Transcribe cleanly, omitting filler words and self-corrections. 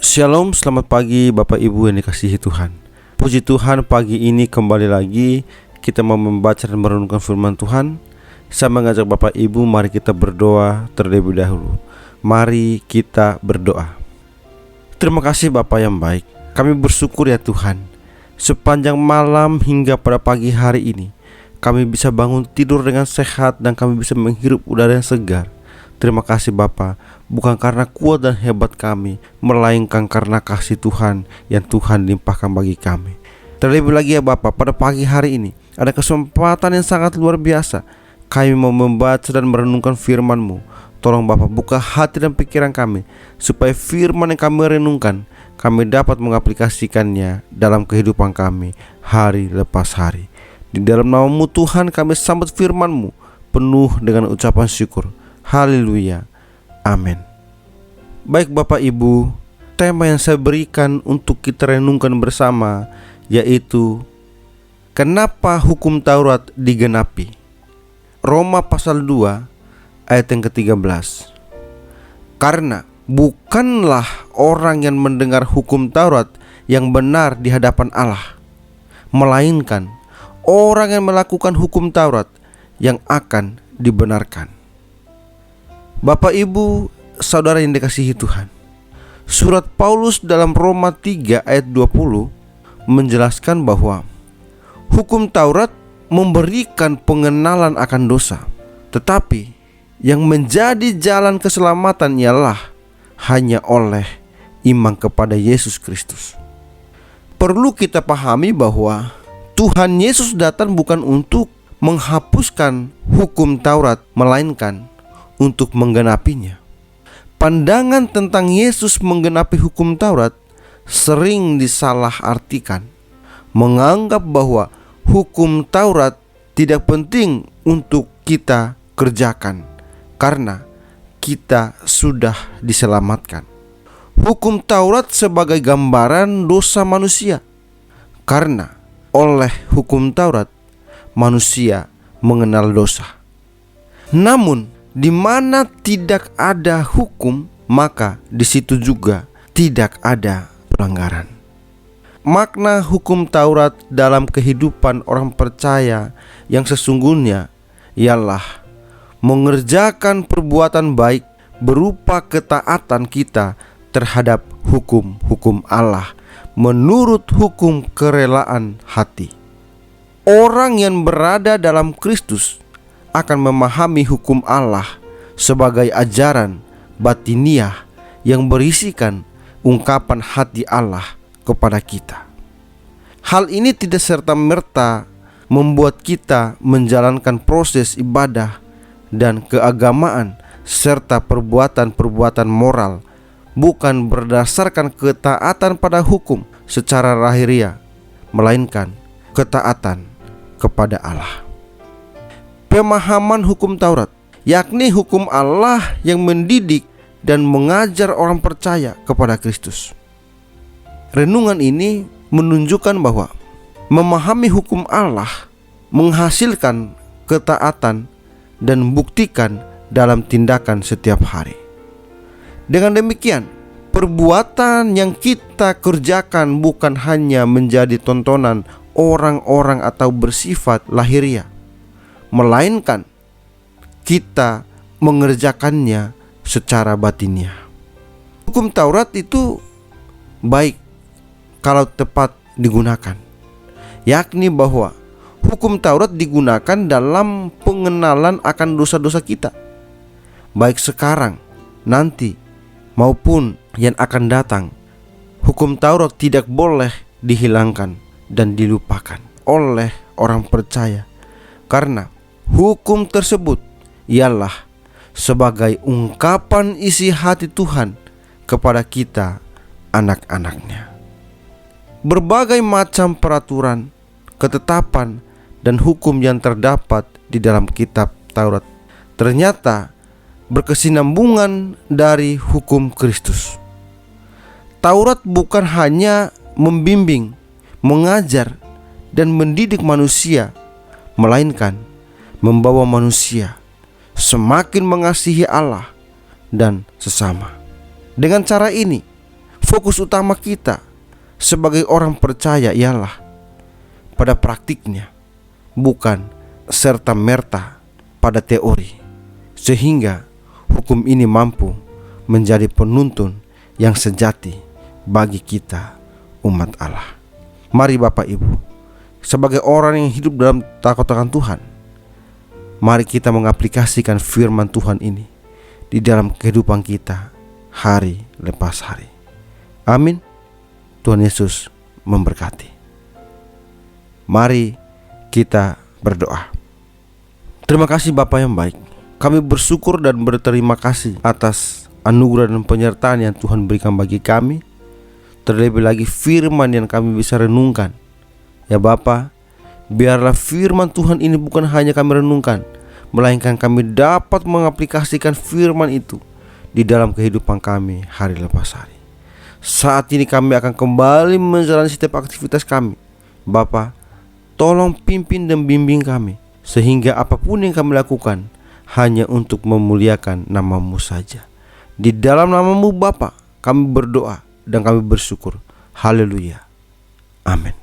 Shalom, selamat pagi Bapak Ibu yang dikasihi Tuhan. Puji Tuhan, pagi ini kembali lagi kita mau membaca dan merenungkan firman Tuhan. Saya mengajak Bapak Ibu, mari kita berdoa terlebih dahulu. Mari kita berdoa. Terima kasih Bapak yang baik, kami bersyukur ya Tuhan, sepanjang malam hingga pada pagi hari ini kami bisa bangun tidur dengan sehat dan kami bisa menghirup udara yang segar. Terima kasih Bapa, bukan karena kuat dan hebat kami, melainkan karena kasih Tuhan yang Tuhan limpahkan bagi kami. Terlebih lagi ya Bapa, pada pagi hari ini ada kesempatan yang sangat luar biasa. Kami mau membaca dan merenungkan firman-Mu. Tolong Bapa, buka hati dan pikiran kami, supaya firman yang kami renungkan, kami dapat mengaplikasikannya dalam kehidupan kami hari lepas hari. Di dalam nama-Mu Tuhan kami sambut firman-Mu penuh dengan ucapan syukur. Haleluya, amin. Baik Bapak Ibu, tema yang saya berikan untuk kita renungkan bersama yaitu kenapa hukum Taurat digenapi. Roma pasal 2 ayat yang ke-13. Karena bukanlah orang yang mendengar hukum Taurat yang benar di hadapan Allah, melainkan orang yang melakukan hukum Taurat yang akan dibenarkan. Bapak Ibu, saudara yang dikasihi Tuhan, surat Paulus dalam Roma 3 ayat 20 menjelaskan bahwa hukum Taurat memberikan pengenalan akan dosa, tetapi yang menjadi jalan keselamatan ialah hanya oleh iman kepada Yesus Kristus. Perlu kita pahami bahwa Tuhan Yesus datang bukan untuk menghapuskan hukum Taurat, melainkan untuk menggenapinya. Pandangan tentang Yesus menggenapi hukum Taurat sering disalahartikan, menganggap bahwa hukum Taurat tidak penting untuk kita kerjakan karena kita sudah diselamatkan. Hukum Taurat sebagai gambaran dosa manusia, karena oleh hukum Taurat manusia mengenal dosa. Namun di mana tidak ada hukum, maka di situ juga tidak ada pelanggaran. Makna hukum Taurat dalam kehidupan orang percaya yang sesungguhnya ialah mengerjakan perbuatan baik berupa ketaatan kita terhadap hukum-hukum Allah menurut hukum kerelaan hati. Orang yang berada dalam Kristus akan memahami hukum Allah sebagai ajaran batiniah yang berisikan ungkapan hati Allah kepada kita. Hal ini tidak serta-merta membuat kita menjalankan proses ibadah dan keagamaan serta perbuatan-perbuatan moral bukan berdasarkan ketaatan pada hukum secara lahiriah, melainkan ketaatan kepada Allah. Pemahaman hukum Taurat, yakni hukum Allah yang mendidik dan mengajar orang percaya kepada Kristus. Renungan ini menunjukkan bahwa memahami hukum Allah menghasilkan ketaatan dan buktikan dalam tindakan setiap hari. Dengan demikian, perbuatan yang kita kerjakan bukan hanya menjadi tontonan orang-orang atau bersifat lahiriah, melainkan kita mengerjakannya secara batiniah. Hukum Taurat itu baik kalau tepat digunakan, yakni bahwa hukum Taurat digunakan dalam pengenalan akan dosa-dosa kita, baik sekarang, nanti, maupun yang akan datang. Hukum Taurat tidak boleh dihilangkan dan dilupakan oleh orang percaya, karena hukum tersebut ialah sebagai ungkapan isi hati Tuhan kepada kita, anak-anaknya. Berbagai macam peraturan, ketetapan, dan hukum yang terdapat di dalam kitab Taurat ternyata berkesinambungan dari hukum Kristus. Taurat bukan hanya membimbing, mengajar, dan mendidik manusia, melainkan membawa manusia semakin mengasihi Allah dan sesama. Dengan cara ini, Fokus utama kita sebagai orang percaya ialah pada praktiknya, bukan serta-merta pada teori, sehingga hukum ini mampu menjadi penuntun yang sejati bagi kita umat Allah. Mari Bapak Ibu, sebagai orang yang hidup dalam takut akan Tuhan, mari kita mengaplikasikan firman Tuhan ini di dalam kehidupan kita hari lepas hari. Amin. Tuhan Yesus memberkati. Mari kita berdoa. Terima kasih Bapa yang baik. Kami bersyukur dan berterima kasih atas anugerah dan penyertaan yang Tuhan berikan bagi kami. Terlebih lagi firman yang kami bisa renungkan. Ya Bapa, biarlah firman Tuhan ini bukan hanya kami renungkan, melainkan kami dapat mengaplikasikan firman itu di dalam kehidupan kami hari lepas hari. Saat ini kami akan kembali menjalani setiap aktivitas kami. Bapa, tolong pimpin dan bimbing kami, sehingga apapun yang kami lakukan hanya untuk memuliakan nama-Mu saja. Di dalam nama-Mu Bapa kami berdoa dan kami bersyukur. Haleluya. Amin.